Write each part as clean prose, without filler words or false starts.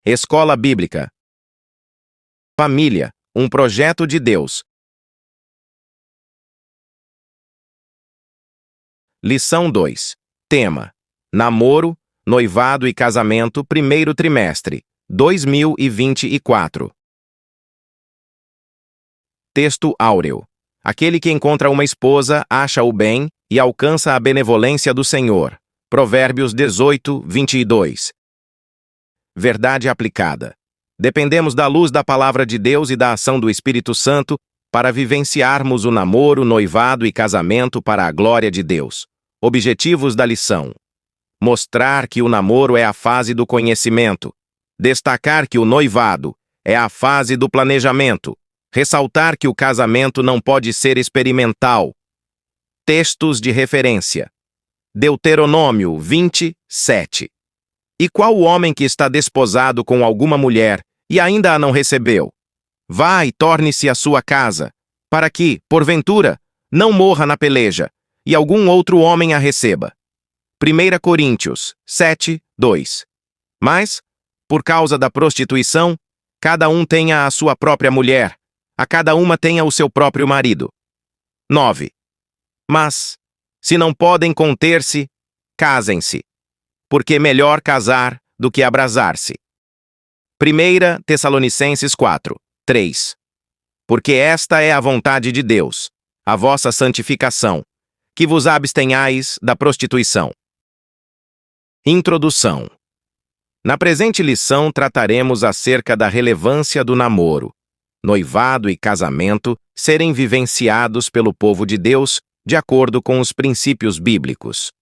Escola Bíblica. Família, um projeto de Deus. Lição 2. Tema: Namoro, noivado e casamento, primeiro trimestre, 2024. Texto áureo. Aquele que encontra uma esposa acha o bem e alcança a benevolência do Senhor. Provérbios 18, 22. Verdade aplicada. Dependemos da luz da Palavra de Deus e da ação do Espírito Santo para vivenciarmos o namoro, noivado e casamento para a glória de Deus. Objetivos da lição: mostrar que o namoro é a fase do conhecimento, destacar que o noivado é a fase do planejamento, ressaltar que o casamento não pode ser experimental. Textos de referência: Deuteronômio 20, 7. E qual o homem que está desposado com alguma mulher e ainda a não recebeu? Vá e torne-se à sua casa, para que, porventura, não morra na peleja, e algum outro homem a receba. 1 Coríntios 7, 2. Mas, por causa da prostituição, cada um tenha a sua própria mulher, a cada uma tenha o seu próprio marido. 9. Mas, se não podem conter-se, casem-se, porque é melhor casar do que abrasar-se. 1 Tessalonicenses 4, 3. Porque esta é a vontade de Deus, a vossa santificação, que vos abstenhais da prostituição. Introdução. Na presente lição trataremos acerca da relevância do namoro, noivado e casamento serem vivenciados pelo povo de Deus de acordo com os princípios bíblicos.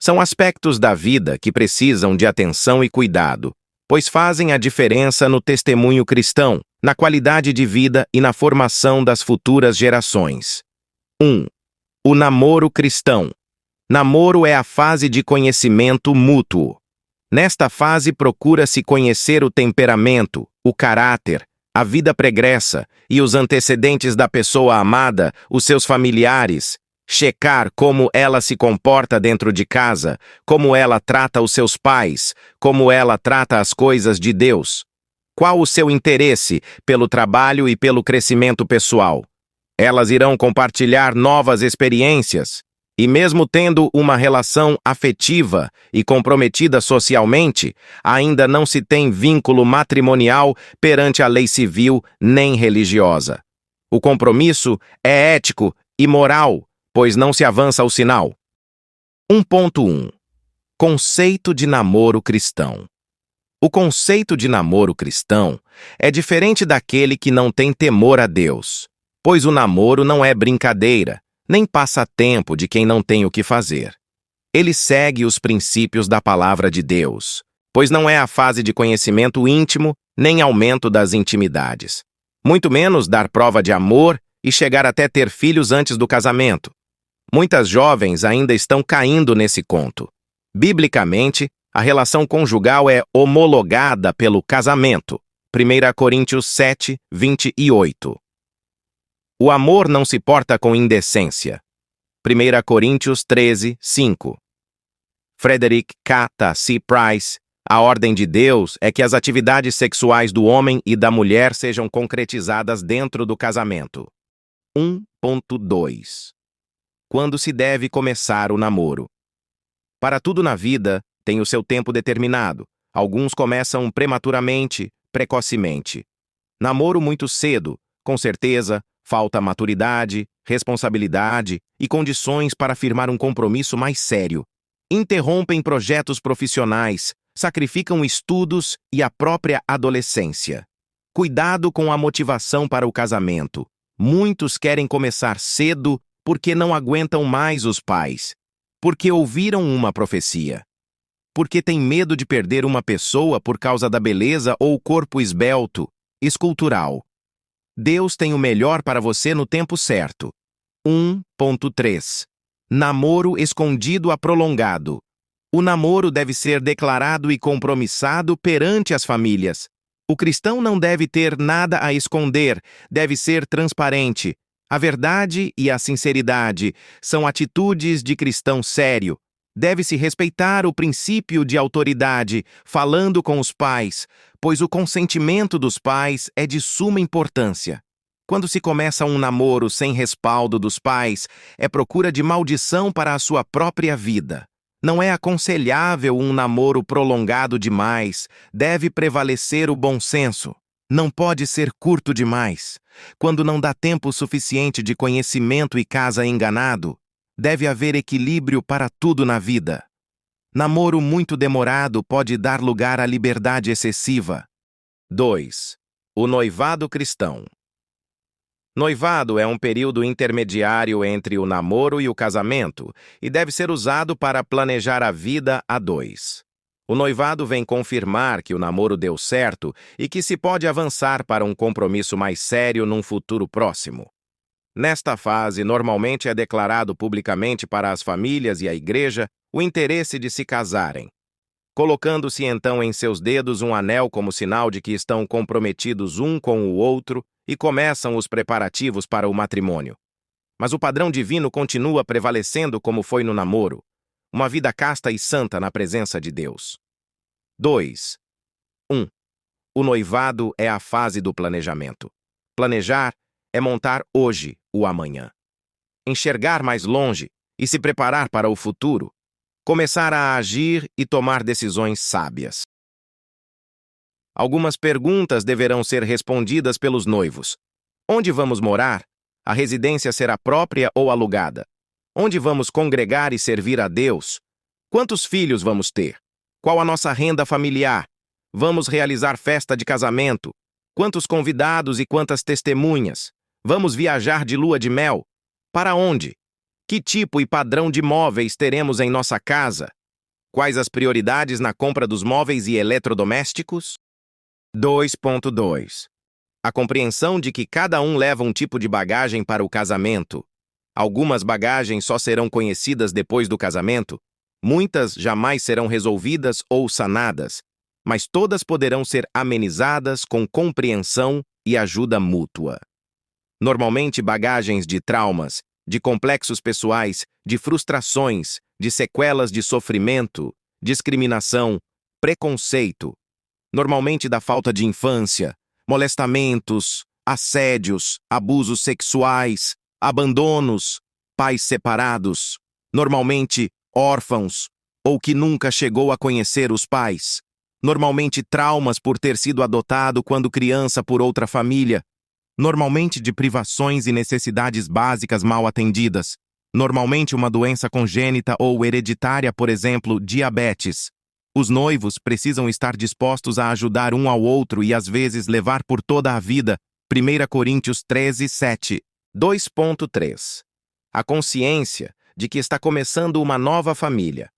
São aspectos da vida que precisam de atenção e cuidado, pois fazem a diferença no testemunho cristão, na qualidade de vida e na formação das futuras gerações. 1. O namoro cristão. Namoro é a fase de conhecimento mútuo. Nesta fase procura-se conhecer o temperamento, o caráter, a vida pregressa e os antecedentes da pessoa amada, os seus familiares, checar como ela se comporta dentro de casa, como ela trata os seus pais, como ela trata as coisas de Deus. Qual o seu interesse pelo trabalho e pelo crescimento pessoal? Elas irão compartilhar novas experiências, e mesmo tendo uma relação afetiva e comprometida socialmente, ainda não se tem vínculo matrimonial perante a lei civil nem religiosa. O compromisso é ético e moral, pois não se avança ao sinal. 1.1. Conceito de namoro cristão. O conceito de namoro cristão é diferente daquele que não tem temor a Deus, pois o namoro não é brincadeira, nem passatempo de quem não tem o que fazer. Ele segue os princípios da Palavra de Deus, pois não é a fase de conhecimento íntimo, nem aumento das intimidades. Muito menos dar prova de amor e chegar até ter filhos antes do casamento. Muitas jovens ainda estão caindo nesse conto. Biblicamente, a relação conjugal é homologada pelo casamento. 1 Coríntios 7, 28. O amor não se porta com indecência. 1 Coríntios 13, 5. Frederick K. C. Price. A ordem de Deus é que as atividades sexuais do homem e da mulher sejam concretizadas dentro do casamento. 1.2. Quando se deve começar o namoro? Para tudo na vida, tem o seu tempo determinado. Alguns começam prematuramente, precocemente. Namoro muito cedo, com certeza, falta maturidade, responsabilidade e condições para firmar um compromisso mais sério. Interrompem projetos profissionais, sacrificam estudos e a própria adolescência. Cuidado com a motivação para o casamento. Muitos querem começar cedo porque não aguentam mais os pais, porque ouviram uma profecia, porque têm medo de perder uma pessoa por causa da beleza ou corpo esbelto, escultural. Deus tem o melhor para você no tempo certo. 1.3. Namoro escondido a prolongado. O namoro deve ser declarado e compromissado perante as famílias. O cristão não deve ter nada a esconder, deve ser transparente. A verdade e a sinceridade são atitudes de cristão sério. Deve-se respeitar o princípio de autoridade, falando com os pais, pois o consentimento dos pais é de suma importância. Quando se começa um namoro sem respaldo dos pais, é procura de maldição para a sua própria vida. Não é aconselhável um namoro prolongado demais, deve prevalecer o bom senso. Não pode ser curto demais. Quando não dá tempo suficiente de conhecimento e casa enganado, deve haver equilíbrio para tudo na vida. Namoro muito demorado pode dar lugar à liberdade excessiva. 2. O noivado cristão. Noivado é um período intermediário entre o namoro e o casamento e deve ser usado para planejar a vida a dois. O noivado vem confirmar que o namoro deu certo e que se pode avançar para um compromisso mais sério num futuro próximo. Nesta fase, normalmente é declarado publicamente para as famílias e a igreja o interesse de se casarem, colocando-se então em seus dedos um anel como sinal de que estão comprometidos um com o outro e começam os preparativos para o matrimônio. Mas o padrão divino continua prevalecendo como foi no namoro, uma vida casta e santa na presença de Deus. 2. 1. O noivado é a fase do planejamento. Planejar é montar hoje o amanhã. Enxergar mais longe e se preparar para o futuro. Começar a agir e tomar decisões sábias. Algumas perguntas deverão ser respondidas pelos noivos. Onde vamos morar? A residência será própria ou alugada? Onde vamos congregar e servir a Deus? Quantos filhos vamos ter? Qual a nossa renda familiar? Vamos realizar festa de casamento? Quantos convidados e quantas testemunhas? Vamos viajar de lua de mel? Para onde? Que tipo e padrão de móveis teremos em nossa casa? Quais as prioridades na compra dos móveis e eletrodomésticos? 2.2. A compreensão de que cada um leva um tipo de bagagem para o casamento. Algumas bagagens só serão conhecidas depois do casamento, muitas jamais serão resolvidas ou sanadas, mas todas poderão ser amenizadas com compreensão e ajuda mútua. Normalmente bagagens de traumas, de complexos pessoais, de frustrações, de sequelas de sofrimento, discriminação, preconceito, normalmente da falta de infância, molestamentos, assédios, abusos sexuais, abandonos, pais separados, normalmente órfãos, ou que nunca chegou a conhecer os pais, normalmente traumas por ter sido adotado quando criança por outra família, normalmente de privações e necessidades básicas mal atendidas, normalmente uma doença congênita ou hereditária, por exemplo, diabetes. Os noivos precisam estar dispostos a ajudar um ao outro e às vezes levar por toda a vida. 1 Coríntios 13:7. 2.3. A consciência de que está começando uma nova família.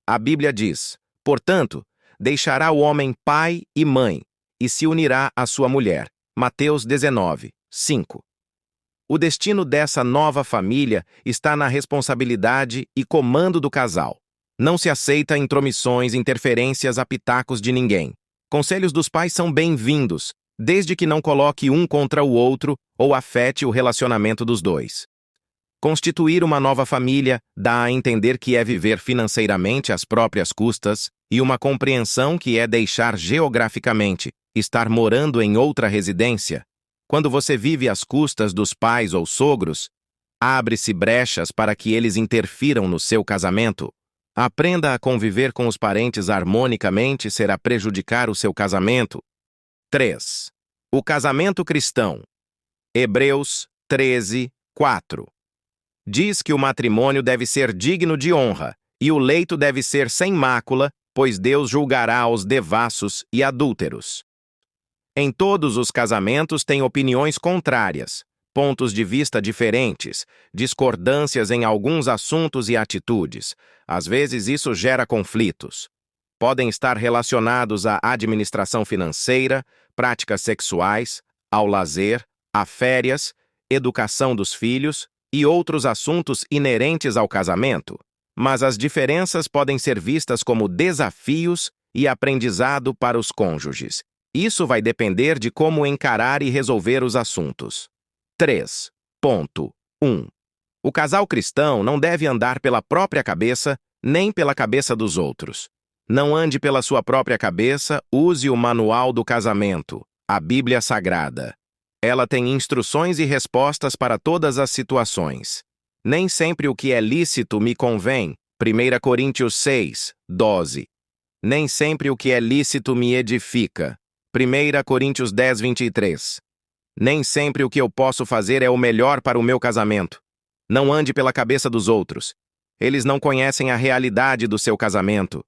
A Bíblia diz: portanto, deixará o homem pai e mãe e se unirá à sua mulher. Mateus 19:5. O destino dessa nova família está na responsabilidade e comando do casal. Não se aceita intromissões, interferências a pitacos de ninguém. Conselhos dos pais são bem-vindos, desde que não coloque um contra o outro ou afete o relacionamento dos dois. Constituir uma nova família dá a entender que é viver financeiramente às próprias custas e uma compreensão que é deixar geograficamente, estar morando em outra residência. Quando você vive às custas dos pais ou sogros, abre-se brechas para que eles interfiram no seu casamento. Aprenda a conviver com os parentes harmonicamente será prejudicar o seu casamento. 3. O casamento cristão. Hebreus 13:4. Diz que o matrimônio deve ser digno de honra e o leito deve ser sem mácula, pois Deus julgará os devassos e adúlteros. Em todos os casamentos tem opiniões contrárias, pontos de vista diferentes, discordâncias em alguns assuntos e atitudes. Às vezes isso gera conflitos. Podem estar relacionados à administração financeira, práticas sexuais, ao lazer, a férias, educação dos filhos e outros assuntos inerentes ao casamento. Mas as diferenças podem ser vistas como desafios e aprendizado para os cônjuges. Isso vai depender de como encarar e resolver os assuntos. 3.1. O casal cristão não deve andar pela própria cabeça nem pela cabeça dos outros. Não ande pela sua própria cabeça, use o manual do casamento, a Bíblia Sagrada. Ela tem instruções e respostas para todas as situações. Nem sempre o que é lícito me convém. 1 Coríntios 6, 12. Nem sempre o que é lícito me edifica. 1 Coríntios 10, 23. Nem sempre o que eu posso fazer é o melhor para o meu casamento. Não ande pela cabeça dos outros. Eles não conhecem a realidade do seu casamento.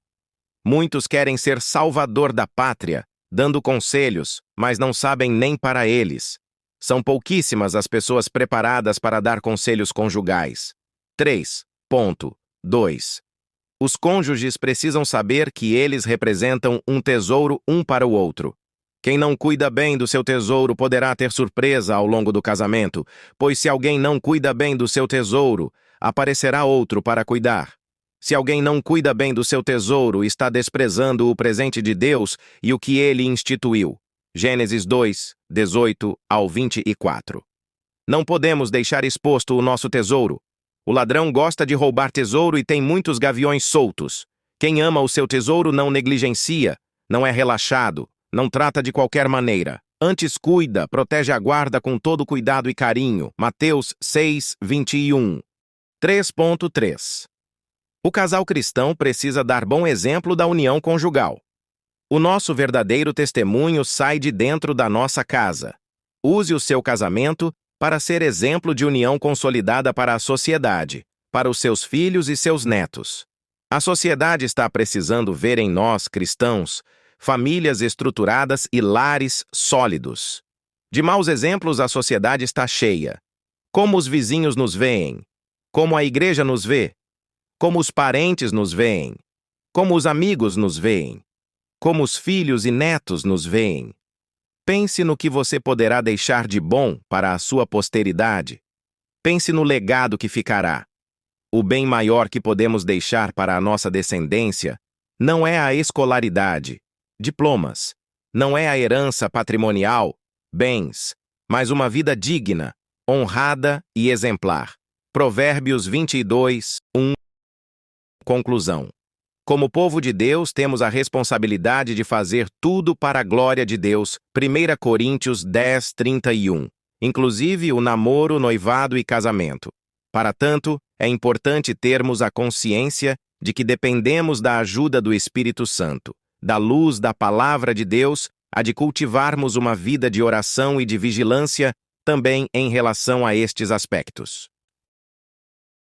Muitos querem ser salvador da pátria, dando conselhos, mas não sabem nem para eles. São pouquíssimas as pessoas preparadas para dar conselhos conjugais. 3.2. Os cônjuges precisam saber que eles representam um tesouro um para o outro. Quem não cuida bem do seu tesouro poderá ter surpresa ao longo do casamento, pois se alguém não cuida bem do seu tesouro, aparecerá outro para cuidar. Se alguém não cuida bem do seu tesouro, está desprezando o presente de Deus e o que ele instituiu. Gênesis 2, 18 ao 24. Não podemos deixar exposto o nosso tesouro. O ladrão gosta de roubar tesouro e tem muitos gaviões soltos. Quem ama o seu tesouro não negligencia, não é relaxado, não trata de qualquer maneira. Antes cuida, protege a guarda com todo cuidado e carinho. Mateus 6, 21. 3.3. O casal cristão precisa dar bom exemplo da união conjugal. O nosso verdadeiro testemunho sai de dentro da nossa casa. Use o seu casamento para ser exemplo de união consolidada para a sociedade, para os seus filhos e seus netos. A sociedade está precisando ver em nós, cristãos, famílias estruturadas e lares sólidos. De maus exemplos, a sociedade está cheia. Como os vizinhos nos veem? Como a igreja nos vê? Como os parentes nos veem? Como os amigos nos veem? Como os filhos e netos nos veem? Pense no que você poderá deixar de bom para a sua posteridade. Pense no legado que ficará. O bem maior que podemos deixar para a nossa descendência não é a escolaridade, diplomas, não é a herança patrimonial, bens, mas uma vida digna, honrada e exemplar. Provérbios 22, 1. Conclusão. Como povo de Deus, temos a responsabilidade de fazer tudo para a glória de Deus. 1 Coríntios 10, 31. Inclusive o namoro, noivado e casamento. Para tanto, é importante termos a consciência de que dependemos da ajuda do Espírito Santo, da luz da Palavra de Deus, a de cultivarmos uma vida de oração e de vigilância também em relação a estes aspectos.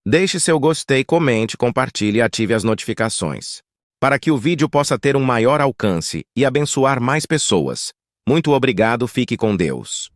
Deixe seu gostei, comente, compartilhe e ative as notificações, para que o vídeo possa ter um maior alcance e abençoar mais pessoas. Muito obrigado, fique com Deus.